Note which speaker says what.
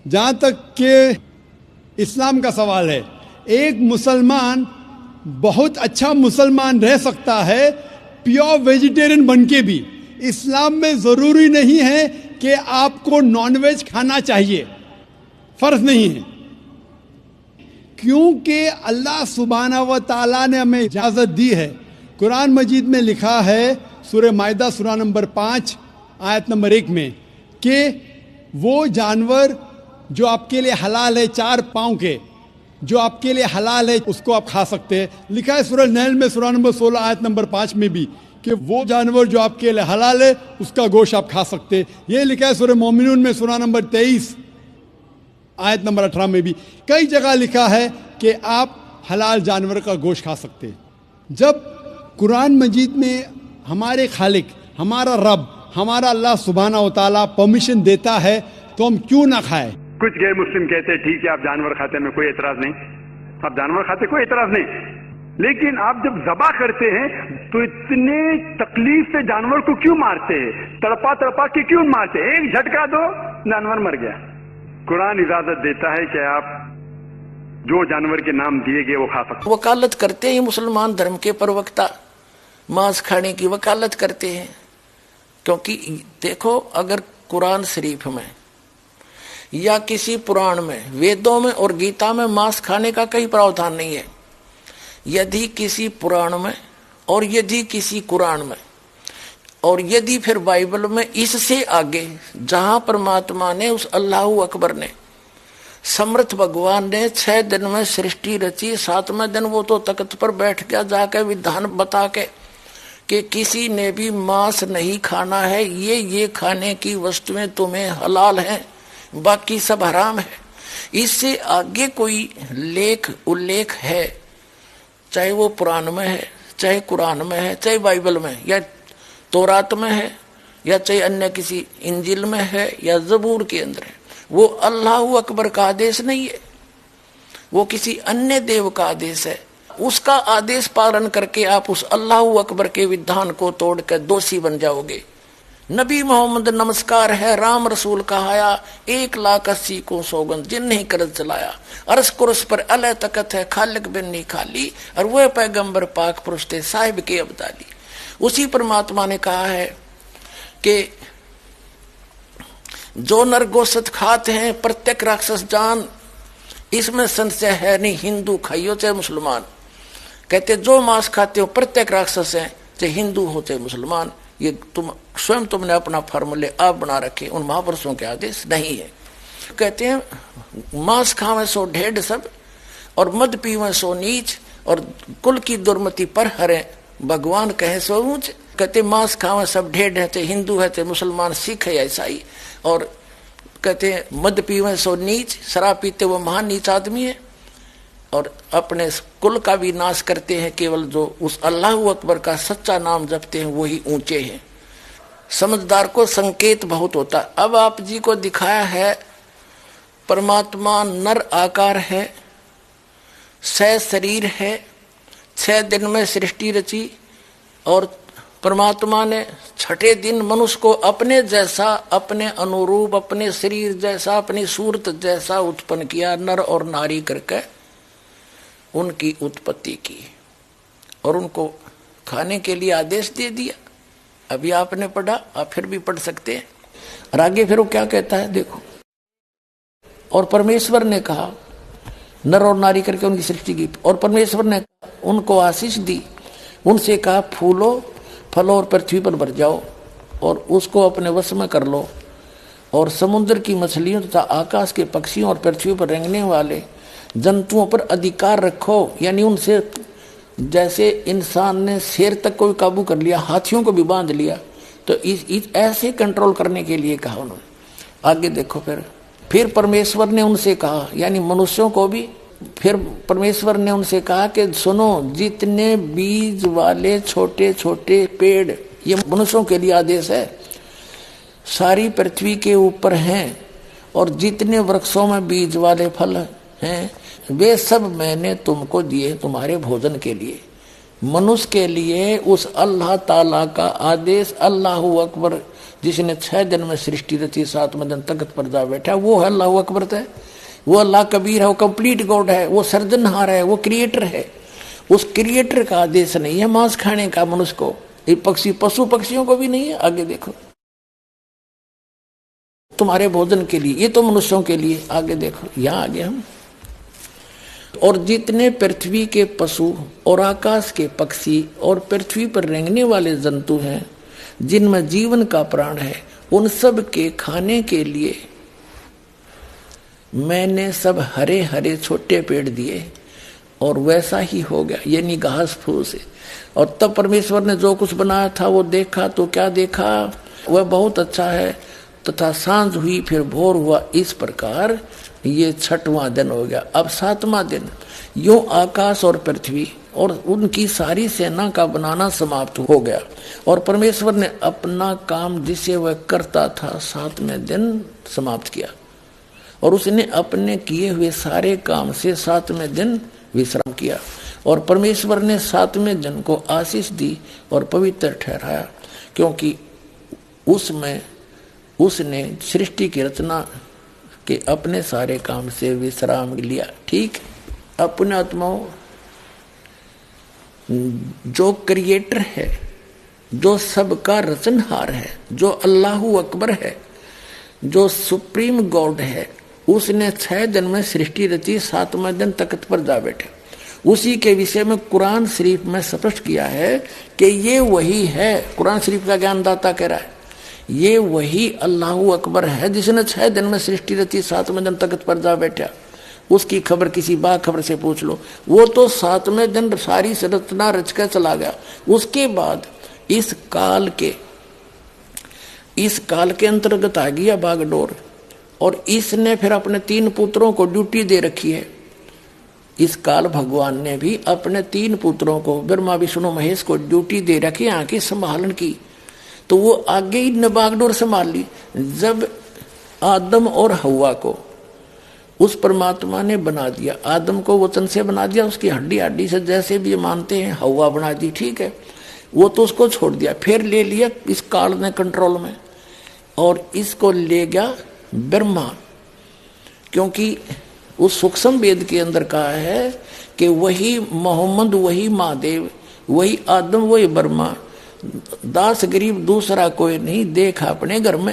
Speaker 1: जहाँ तक कि इस्लाम का सवाल है, एक मुसलमान बहुत अच्छा मुसलमान रह सकता है प्योर वेजिटेरियन बन के भी। इस्लाम में ज़रूरी नहीं है कि आपको नॉनवेज खाना चाहिए, फ़र्ज नहीं है, क्योंकि अल्लाह सुब्हाना व तआला ने हमें इजाज़त दी है। कुरान मजीद में लिखा है सूरह माइदा सूरा नंबर 5 आयत नंबर 1 में कि वो जानवर जो आपके लिए हलाल है, 4 पाँव के, जो आपके लिए हलाल है, उसको आप खा सकते हैं। लिखा है सूरह नहल में सूरा नंबर 16 आयत नंबर 5 में भी कि वो जानवर जो आपके लिए हलाल है उसका गोश्त आप खा सकते हैं। ये लिखा है सूरह मोमिनून में सूरा नंबर 23 आयत नंबर 18 में भी। कई जगह लिखा है कि आप हलाल जानवर का गोश्त खा सकते हैं। जब कुरान मजीद में हमारे खालिक, हमारा रब, हमारा अल्लाह सुब्हाना व तआला परमिशन देता है तो हम क्यों ना खाएं।
Speaker 2: कुछ गैर मुस्लिम कहते हैं ठीक है आप जानवर खाते हैं, कोई एतराज नहीं, आप जानवर खाते कोई एतराज नहीं, लेकिन आप जब ज़बा करते हैं तो इतने तकलीफ से जानवर को क्यों मारते हैं, तड़पा तड़पा के क्यों मारते हैं? एक झटका दो जानवर मर गया। कुरान इजाजत देता है कि आप जो जानवर के नाम दिए गए वो खा सकते।
Speaker 3: वकालत करते हैं मुसलमान धर्म के प्रवक्ता, मांस खाने की वकालत करते हैं, क्योंकि देखो अगर कुरान शरीफ में या किसी पुराण में, वेदों में और गीता में मांस खाने का कहीं प्रावधान नहीं है। यदि किसी पुराण में और यदि किसी कुरान में और यदि फिर बाइबल में, इससे आगे जहां परमात्मा ने, उस अल्लाहू अकबर ने, समर्थ भगवान ने 6 दिन में सृष्टि रची, 7वें दिन वो तो तख्त पर बैठ गया जाके विधान बता के कि किसी ने भी मांस नहीं खाना है, ये खाने की वस्तुएं तुम्हें हलाल हैं, बाकी सब हराम है। इससे आगे कोई लेख उल्लेख है, चाहे वो पुराण में है, चाहे कुरान में है, चाहे बाइबल में या तौरात में है, या चाहे अन्य किसी इंजिल में है या ज़बूर के अंदर है, वो अल्लाह अकबर का आदेश नहीं है, वो किसी अन्य देव का आदेश है। उसका आदेश पालन करके आप उस अल्लाह अकबर के विधान को तोड़कर दोषी बन जाओगे। नबी मोहम्मद नमस्कार है, राम रसूल कहाया, 1,80,000 को सौगंध जिन नहीं करज चलाया, अरस कुरस पर अलह तकत है, खालिक बिन नहीं खाली, और वह पैगंबर पाक पुरुष थे साहिब के अब्दाली। उसी परमात्मा ने कहा है कि जो नर गोश्त खाते हैं प्रत्येक राक्षस जान, इसमें संशय है नहीं, हिंदू खाइयो चाहे मुसलमान। कहते जो मांस खाते हो प्रत्येक राक्षस है, चाहे हिंदू हो चाहे मुसलमान। ये तुमने अपना फार्मूले आप बना रखे, उन महापुरुषों के आदेश नहीं है। कहते हैं मांस खावे सो ढेढ़ सब, और मद पीवे सो नीच, और कुल की दुर्मति पर हरे, भगवान कहे सो ऊंच। कहते मांस खावे सब ढेढ़ है, चाहे हिंदू है चाहे मुसलमान, सिख है या ईसाई। और कहते हैं मद पीवे सो नीच, शराब पीते वो महान नीच आदमी है, और अपने कुल का भी नाश करते हैं। केवल जो उस अल्लाह अकबर का सच्चा नाम जपते हैं वही ऊंचे हैं। समझदार को संकेत बहुत होता है। अब आप जी को दिखाया है परमात्मा नर आकार है, 6 शरीर है, 6 दिन में सृष्टि रची, और परमात्मा ने 6ठे दिन मनुष्य को अपने जैसा, अपने अनुरूप, अपने शरीर जैसा, अपनी सूरत जैसा उत्पन्न किया, नर और नारी करके उनकी उत्पत्ति की, और उनको खाने के लिए आदेश दे दिया। अभी आपने पढ़ा, आप फिर भी पढ़ सकते हैं। और आगे फिर वो क्या कहता है देखो, और परमेश्वर ने कहा, नर और नारी करके उनकी सृष्टि की, और परमेश्वर ने उनको आशीष दी, उनसे कहा फूलो फलो और पृथ्वी पर भर जाओ, और उसको अपने वश में कर लो, और समुद्र की मछलियों तथा आकाश के पक्षियों और पृथ्वी पर रेंगने वाले जंतुओं पर अधिकार रखो। यानी उनसे जैसे इंसान ने शेर तक को काबू कर लिया, हाथियों को भी बांध लिया, तो ऐसे कंट्रोल करने के लिए कहा उन्होंने। आगे देखो, फिर परमेश्वर ने उनसे कहा, यानी मनुष्यों को भी, फिर परमेश्वर ने उनसे कहा कि सुनो, जितने बीज वाले छोटे छोटे पेड़, ये मनुष्यों के लिए आदेश है, सारी पृथ्वी के ऊपर हैं, और जितने वृक्षों में बीज वाले फल हैं वे सब मैंने तुमको दिए तुम्हारे भोजन के लिए। मनुष्य के लिए उस अल्लाह ताला का आदेश, अल्लाहू अकबर जिसने 6 दिन में सृष्टि रची, 7वें दिन तख्त पर जा बैठा, वो है अल्लाह अकबर है, वो अल्लाह कबीर है, वो कंप्लीट गॉड है, वो सर्जनहार है, वो क्रिएटर है। उस क्रिएटर का आदेश नहीं है मांस खाने का मनुष्य को, ये पक्षी पशु पक्षियों को भी नहीं है। आगे देखो, तुम्हारे भोजन के लिए, ये तो मनुष्यों के लिए। आगे देखो, यहां आगे हम, और जितने पृथ्वी के पशु और आकाश के पक्षी और पृथ्वी पर रेंगने वाले जंतु हैं, जिनमें जीवन का प्राण है, उन सब के खाने के लिए मैंने सब हरे हरे छोटे पेड़ दिए, और वैसा ही हो गया, यानी घास फूस। और तब परमेश्वर ने जो कुछ बनाया था वो देखा, तो क्या देखा, वह बहुत अच्छा है। तथा सांझ हुई, फिर भोर हुआ, इस प्रकार ये 6वां दिन हो गया। अब 7वां दिन, यूं आकाश और पृथ्वी और उनकी सारी सेना का बनाना समाप्त हो गया, और परमेश्वर ने अपना काम जिसे वह करता था 7वें दिन समाप्त किया, और उसने अपने किए हुए सारे काम से 7वें दिन विश्राम किया। और परमेश्वर ने 7वें दिन को आशीष दी और पवित्र ठहराया, क्योंकि उसमें उसने सृष्टि की रचना के अपने सारे काम से विश्राम लिया। ठीक, अपने आत्माओं, जो क्रिएटर है, जो सबका रचनहार है, जो अल्लाहु अकबर है, जो सुप्रीम गॉड है, उसने 6 दिन में सृष्टि रची, 7वें दिन तख्त पर जा बैठे। उसी के विषय में कुरान शरीफ में स्पष्ट किया है कि ये वही है। कुरान शरीफ का ज्ञानदाता कह रहा है, ये वही अल्लाहु अकबर है जिसने 6 दिन में सृष्टि रची, 7वें दिन तख्त पर जा बैठा। उसकी खबर किसी बाखबर से पूछ लो, वो तो 7वें दिन सारी रचना रच कर चला गया। उसके बाद इस काल के अंतर्गत आ गया बागडोर, और इसने फिर अपने 3 पुत्रों को ड्यूटी दे रखी है। इस काल भगवान ने भी अपने 3 पुत्रों को, ब्रह्मा विष्णु महेश को ड्यूटी दे रखी आंखें संभालन की, तो वो आगे ही न बागडोर संभाल ली। जब आदम और हव्वा को उस परमात्मा ने बना दिया, आदम को वचन से बना दिया, उसकी हड्डी हड्डी से जैसे भी मानते हैं, हव्वा बना दी, ठीक है, वो तो उसको छोड़ दिया। फिर ले लिया इस काल ने कंट्रोल में, और इसको ले गया ब्रह्मा, क्योंकि उस सूक्ष्म वेद के अंदर कहा है कि वही मोहम्मद, वही महादेव, वही आदम, वही ब्रह्मा, दास गरीब दूसरा कोई नहीं, देखा अपने घर में।